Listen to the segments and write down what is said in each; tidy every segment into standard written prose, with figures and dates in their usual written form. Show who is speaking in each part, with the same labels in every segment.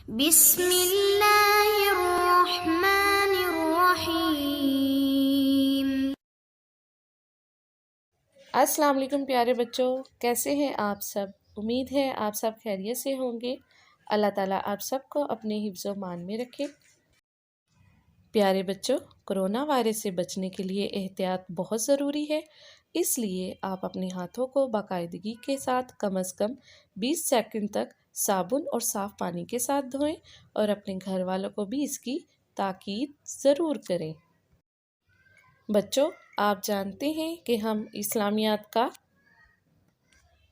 Speaker 1: بسم اللہ الرحمن الرحیم۔
Speaker 2: السلام علیکم پیارے بچوں، کیسے ہیں آپ سب؟ امید ہے آپ سب خیریت سے ہوں گے۔ اللہ تعالیٰ آپ سب کو اپنے حفظ و مان میں رکھے۔ پیارے بچوں، کرونا وائرس سے بچنے کے لیے احتیاط بہت ضروری ہے، اس لیے آپ اپنے ہاتھوں کو باقاعدگی کے ساتھ کم از کم 20 سیکنڈ تک صابن اور صاف پانی کے ساتھ دھوئیں اور اپنے گھر والوں کو بھی اس کی تاکید ضرور کریں۔ بچوں، آپ جانتے ہیں کہ ہم اسلامیات کا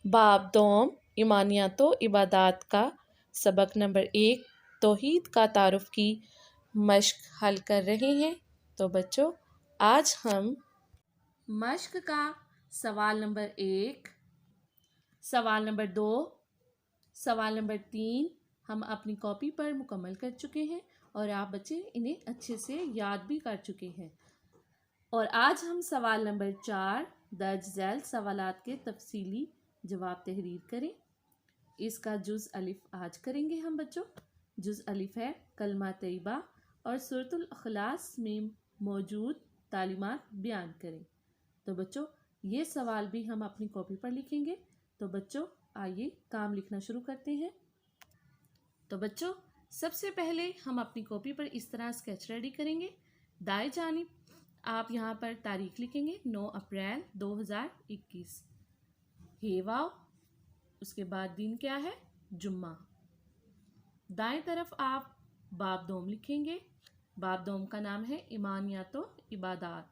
Speaker 2: باب دوم ایمانیات و عبادات کا سبق نمبر 1 توحید کا تعارف کی مشق حل کر رہے ہیں۔ تو بچوں، آج ہم مشق کا سوال نمبر 1، سوال نمبر 2، سوال نمبر 3 ہم اپنی کاپی پر مکمل کر چکے ہیں اور آپ بچے انہیں اچھے سے یاد بھی کر چکے ہیں۔ اور آج ہم سوال نمبر 4 درج ذیل سوالات کے تفصیلی جواب تحریر کریں۔ اس کا جز الف آج کریں گے ہم بچوں۔ جز الف ہے کلمہ طیبہ اور سورۃ الاخلاص میں موجود تعلیمات بیان کریں۔ تو بچوں، یہ سوال بھی ہم اپنی کاپی پر لکھیں گے۔ تو بچوں، آئیے کام لکھنا شروع کرتے ہیں۔ تو بچوں، سب سے پہلے ہم اپنی کاپی پر اس طرح اسکیچ ریڈی کریں گے۔ دائیں جانب آپ یہاں پر تاریخ لکھیں گے 9 اپریل 2021، ہے واو، اس کے بعد دن کیا ہے؟ جمعہ۔ دائیں طرف آپ باب دوم لکھیں گے۔ باب دوم کا نام ہے ایمانیات و عبادات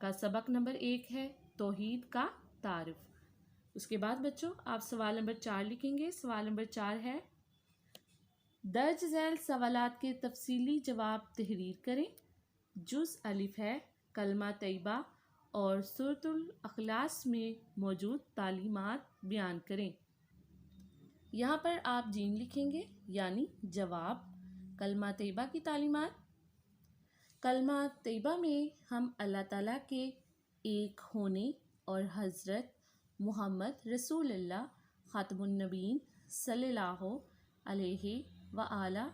Speaker 2: کا سبق نمبر 1 ہے توحید کا تعارف۔ اس کے بعد بچوں آپ سوال نمبر 4 لکھیں گے۔ سوال نمبر 4 ہے درج ذیل سوالات کے تفصیلی جواب تحریر کریں۔ جز الف ہے کلمہ طیبہ اور سورۃ الاخلاص میں موجود تعلیمات بیان کریں۔ یہاں پر آپ جیم لکھیں گے یعنی جواب۔ کلمہ طیبہ کی تعلیمات۔ کلمہ طیبہ میں ہم اللہ تعالیٰ کے ایک ہونے اور حضرت محمد رسول اللہ خاتم النبیین صلی اللہ علیہ وآلہ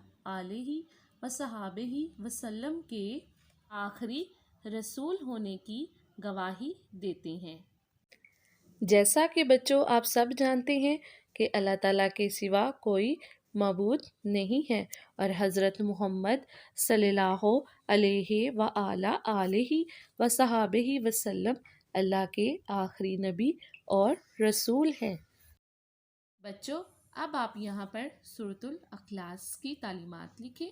Speaker 2: وصحبہ وسلم کے آخری رسول ہونے کی گواہی دیتے ہیں۔ جیسا کہ بچوں آپ سب جانتے ہیں کہ اللہ تعالیٰ کے سوا کوئی معبود نہیں ہے اور حضرت محمد صلی اللہ علیہ وآلہ وصحبہ وسلم اللہ کے آخری نبی اور رسول ہیں۔ بچوں، اب آپ یہاں پر سورۃ الاخلاص کی تعلیمات لکھیں۔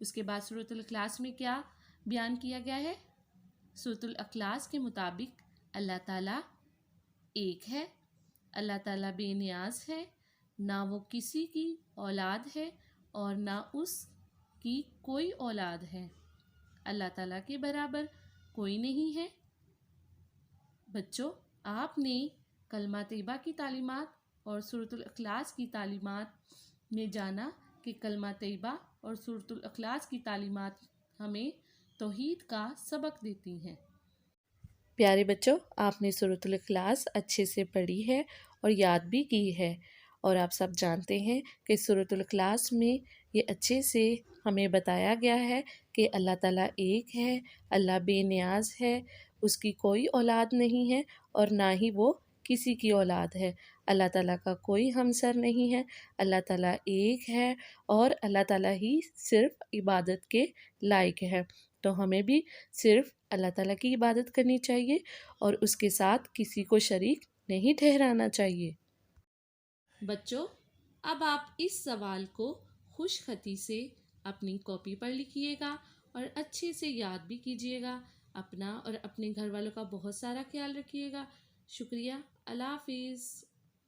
Speaker 2: اس کے بعد سورۃ الاخلاص میں کیا بیان کیا گیا ہے؟ سورۃ الاخلاص کے مطابق اللہ تعالیٰ ایک ہے، اللہ تعالیٰ بے نیاز ہے، نہ وہ کسی کی اولاد ہے اور نہ اس کی کوئی اولاد ہے، اللہ تعالیٰ کے برابر کوئی نہیں ہے۔ بچوں، آپ نے کلمہ طیبہ کی تعلیمات اور سورۃ الاخلاص کی تعلیمات میں جانا کہ کلمہ طیبہ اور سورۃ الاخلاص کی تعلیمات ہمیں توحید کا سبق دیتی ہیں۔ پیارے بچوں، آپ نے سورۃ الاخلاص اچھے سے پڑھی ہے اور یاد بھی کی ہے، اور آپ سب جانتے ہیں کہ سورۃ الاخلاص میں یہ اچھے سے ہمیں بتایا گیا ہے کہ اللہ تعالیٰ ایک ہے، اللہ بے نیاز ہے، اس کی کوئی اولاد نہیں ہے اور نہ ہی وہ کسی کی اولاد ہے، اللہ تعالیٰ کا کوئی ہمسر نہیں ہے، اللہ تعالیٰ ایک ہے اور اللہ تعالیٰ ہی صرف عبادت کے لائق ہے۔ تو ہمیں بھی صرف اللہ تعالیٰ کی عبادت کرنی چاہیے اور اس کے ساتھ کسی کو شریک نہیں ٹھہرانا چاہیے۔ بچوں، اب آپ اس سوال کو خوش خطی سے اپنی کاپی پر لکھیے گا اور اچھے سے یاد بھی کیجیے گا۔ اپنا اور اپنے گھر والوں کا بہت سارا خیال رکھیے گا۔ شکریہ، اللہ حافظ۔